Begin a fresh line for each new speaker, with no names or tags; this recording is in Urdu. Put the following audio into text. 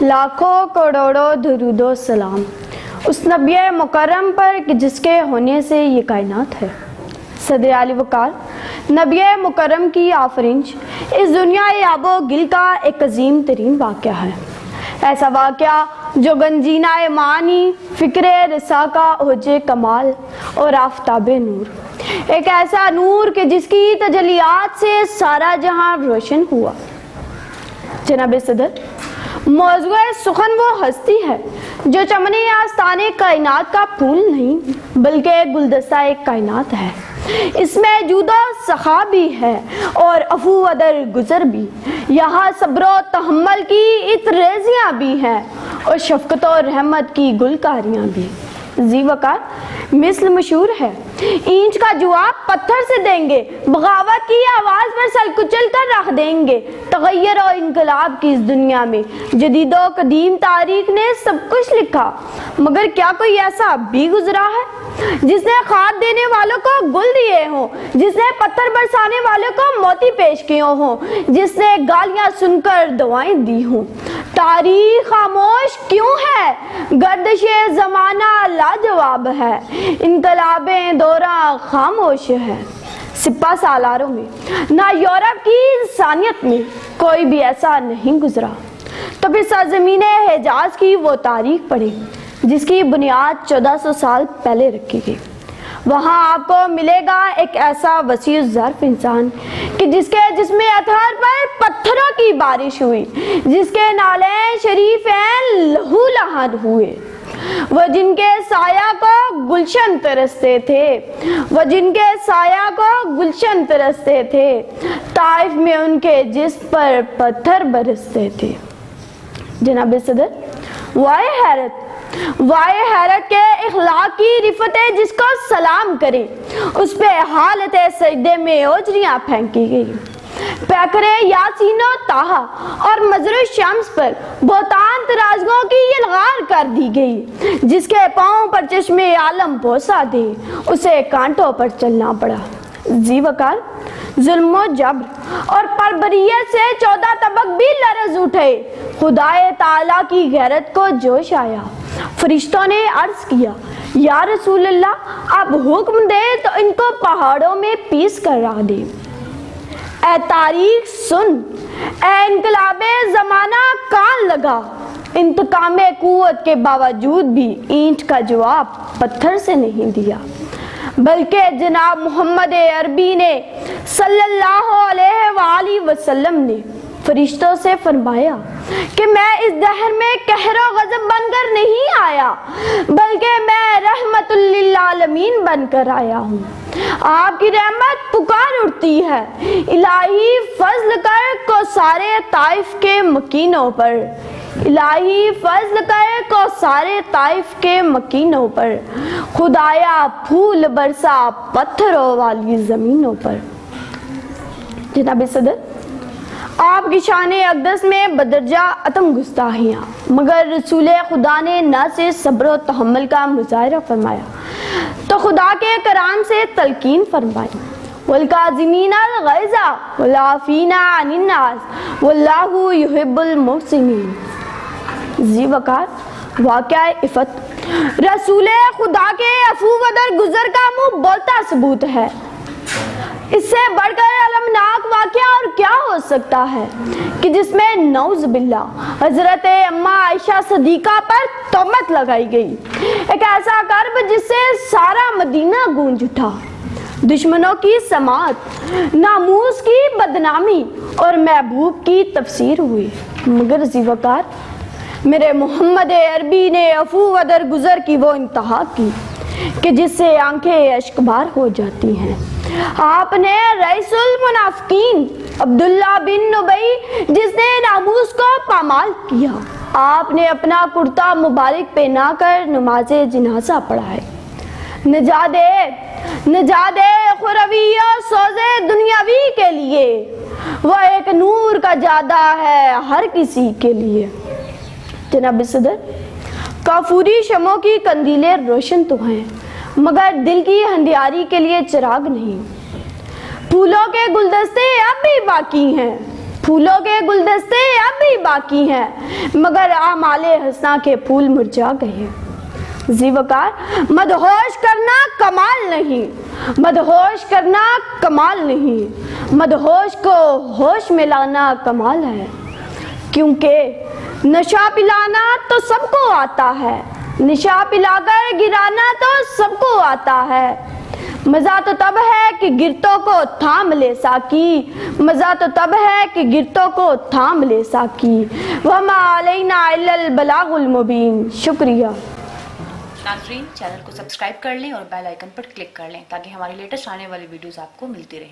لاکھوں کروڑوں درود و سلام اس نبی مکرم پر کہ جس کے ہونے سے یہ کائنات ہے۔ صدر علی وقار نبی مکرم کی آفرینش اس دنیا آب و گل کا ایک عظیم ترین واقعہ ہے، ایسا واقعہ جو گنجینہ معنی، فکر رسا کا اوج کمال اور آفتاب نور، ایک ایسا نور کہ جس کی تجلیات سے سارا جہاں روشن ہوا۔ جناب صدر، موضوع سخن وہ ہستی ہے جو چمن آستانے کائنات کا پھول نہیں بلکہ گلدستہ ایک کائنات ہے۔ اس میں جود و سخا بھی ہے اور عفو و درگزر بھی، یہاں صبر و تحمل کی عطرریزیاں بھی ہیں اور شفقت و رحمت کی گلکاریاں بھی۔ ذی وقار مثل مشہور ہے، اینچ کا جواب پتھر سے دیں گے، بغاوت کی آواز پر سل کچل کر رکھ دیں گے۔ تغیر و انقلاب کی اس دنیا میں جدید و قدیم تاریخ نے سب کچھ لکھا، مگر کیا کوئی ایسا بھی گزرا ہے جس نے کھاد دینے والوں کو گل دیے ہوں، جس نے پتھر برسانے والوں کو موتی پیش کیے ہوں، جس نے گالیاں سن کر دعائیں دی ہوں؟ تاریخ خاموش کیوں ہے؟ گردش زمانہ لاجواب ہے، انقلابیں دورہ خاموش ہے۔ سپہ سالاروں میں نہ یورپ کی انسانیت میں کوئی بھی ایسا نہیں گزرا۔ تو پھر سرزمین حجاز کی وہ تاریخ پڑھیں جس کی بنیاد 1400 سال پہلے رکھی گئی۔ وہاں آپ کو ملے گا ایک ایسا وسیع ظرف انسان کہ جس کے جسم اطہر پر پتھروں کی بارش ہوئی، جس کے نالے شریفین لہو لہان ہوئے، وہ جن کے سایہ کو گلشن ترستے تھے، وہ جن کے سایہ کو گلشن ترستے تھے، طائف میں ان کے جسم پر پتھر برستے تھے۔ جناب صدر، وائے حیرت کے اخلاق کی رفت جس کو سلام کریں، اس پہ حالت سجدے میں اوجریاں پھینکی گئی۔ پیکرے یاسین و طٰہٰ اور مظہر الشمس پر بہتان ترازگوں کی یلغار کر دی گئی۔ جس کے پاؤں پر چشم عالم بوسا دے، اسے کانٹوں پر چلنا پڑا۔ ذی وقار ظلم و جبر اور پربریت سے 14 طبق بھی لرز اٹھے۔ خدائے تعالیٰ کی غیرت کو جوش آیا، فرشتوں نے عرض کیا، یا رسول اللہ، آپ حکم دے تو ان کو پہاڑوں میں پیس کر رکھ دے۔ اے تاریخ سن، اے انقلاب زمانہ کان لگا، انتقام قوت کے باوجود بھی اینٹ کا جواب پتھر سے نہیں دیا، بلکہ جناب محمد عربی نے صلی اللہ علیہ وآلہ وسلم نے فرشتوں سے فرمایا کہ میں اس دہر میں قہر و غضب بن کر نہیں آیا، بلکہ میں رحمت للعالمین بن کر آیا ہوں۔ آپ کی رحمت پکار اٹھتی ہے، الہی فضل کر کوثر طائف کے مکینوں پر، الہی فضل کر کوثر طائف کے مکینوں پر، خدایا پھول برسا پتھروں والی زمینوں پر۔ جناب صدر، آپ کی شان اقدس میں بدرجہ عدم گستاخیاں، مگر رسول خدا نے نہ سے صبر و تحمل کا مظاہرہ فرمایا تو خدا کے کرام سے تلقین فرمائی، والکاظمین الغیظ والعافین عن الناس واللہ یحب المحسنین۔ ذی وقار واقعہ عفت رسول خدا کے عفو و درگزر کا منہ بولتا ثبوت ہے۔ اس سے بڑھ کر المناک واقعہ اور کیا ہو سکتا ہے کہ جس میں نعوذ باللہ حضرت اماں عائشہ صدیقہ پر تہمت لگائی گئی، ایک ایسا کرب جس سے سارا مدینہ گونج اٹھا، دشمنوں کی سماعت، ناموس کی بدنامی اور محبوب کی تفسیر ہوئی، مگر ذی وقار میرے محمد عربی نے عفو و درگزر کی وہ انتہا کی کہ جس سے آنکھیں اشکبار ہو جاتی ہیں۔ آپ نے رئیس المنافقین عبداللہ بن ابی، جس نے ناموس کو پامال کیا، آپ نے اپنا کرتا مبارک پہنا کر نماز جنازہ پڑھائے۔ نجات اخروی و سوز دنیاوی کے لیے وہ ایک نور کا جادہ ہے ہر کسی کے لیے۔ جناب صدر، کافوری شمعوں کی قندیلیں روشن تو ہیں، مگر دل کی ہندیاری کے لیے چراغ نہیں۔ پھولوں کے گلدستے اب بھی باقی ہیں، پھولوں کے گلدستے اب بھی باقی ہیں مگر اعمال حسنہ کے پھول مرجھا گئے ہیں۔ ذی وقار مدہوش کرنا کمال نہیں، مدہوش کرنا کمال نہیں، مدہوش کو ہوش میں لانا کمال ہے، کیونکہ نشہ پلانا تو سب کو آتا ہے، نشہ پلا کر گرانا تو سب کو آتا ہے، مزہ تو تب ہے کہ گرتوں کو تھام لے ساکی، مزہ تو تب ہے کہ گرتوں کو تھام لے ساکی، وَمَا عَلَيْنَا إِلَّا الْبَلَاغُ الْمُبِينُ۔ شکریہ۔
ناظرین چینل کو سبسکرائب کر لیں اور بیل آئیکن پر کلک کر لیں تاکہ ہماری لیٹسٹ آنے والی ویڈیوز آپ کو ملتی رہیں۔